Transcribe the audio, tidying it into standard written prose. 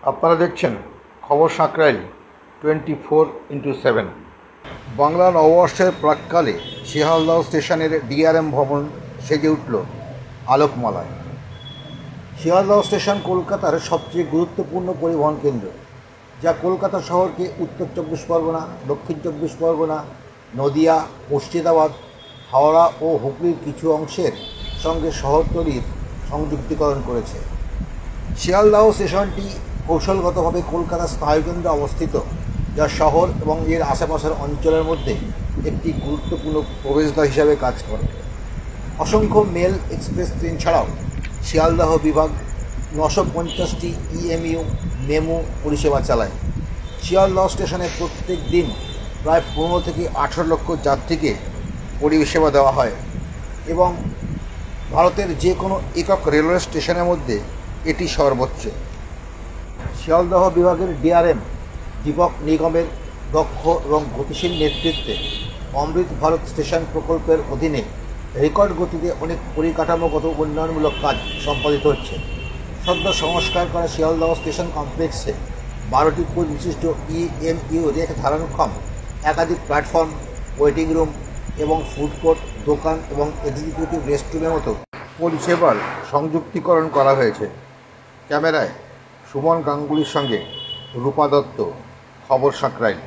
আপনারা দেখছেন খবর সাঁকরাইল 24x7। বাংলা নববর্ষের প্রাক্কালে শিয়ালদহ স্টেশনের ডিআরএম ভবন সেজে উঠল আলোকমালায়। শিয়ালদহ স্টেশন কলকাতার সবচেয়ে গুরুত্বপূর্ণ পরিবহন কেন্দ্র, যা কলকাতা শহরকে উত্তর 24 পরগনা, দক্ষিণ 24 পরগনা, নদিয়া, মুর্শিদাবাদ, হাওড়া ও হুগলির কিছু অংশের সঙ্গে শহরতলির সংযুক্তিকরণ করেছে। শিয়ালদহ স্টেশনটি কৌশলগতভাবে কলকাতার স্নায়ুকেন্দ্রে অবস্থিত, যা শহর এবং এর আশেপাশের অঞ্চলের মধ্যে একটি গুরুত্বপূর্ণ প্রবেশদ্বার হিসাবে কাজ করে। অসংখ্য মেল এক্সপ্রেস ট্রেন ছাড়াও শিয়ালদহ বিভাগ 950টি ইএমইউ মেমু পরিষেবা চালায়। শিয়ালদহ স্টেশনে প্রত্যেক দিন প্রায় 15 থেকে 18 লক্ষ যাত্রীকে পরিষেবা দেওয়া হয় এবং ভারতের যে কোনো একক রেলওয়ে স্টেশনের মধ্যে এটি সর্বোচ্চ। শিয়ালদহ বিভাগের ডিআরএম দীপক নিগমের দক্ষ এবং গতিশীল নেতৃত্বে অমৃত ভারত স্টেশন প্রকল্পের অধীনে রেকর্ড গতিতে অনেক পরিকাঠামোগত উন্নয়নমূলক কাজ সম্পাদিত হচ্ছে। সদ্য সংস্কার করা শিয়ালদহ স্টেশন কমপ্লেক্সে 12টি কোচ বিশিষ্ট ইএমইউ রেক ধারণক্ষম একাধিক প্ল্যাটফর্ম, ওয়েটিং রুম এবং ফুড কোর্ট, দোকান এবং এক্সিকিউটিভ রেস্টরুমের মতো পরিষেবার সংযুক্তিকরণ করা হয়েছে। ক্যামেরায় সুমন গাঙ্গুলির সঙ্গে রূপা দত্ত, খবর সাঁকরাইল।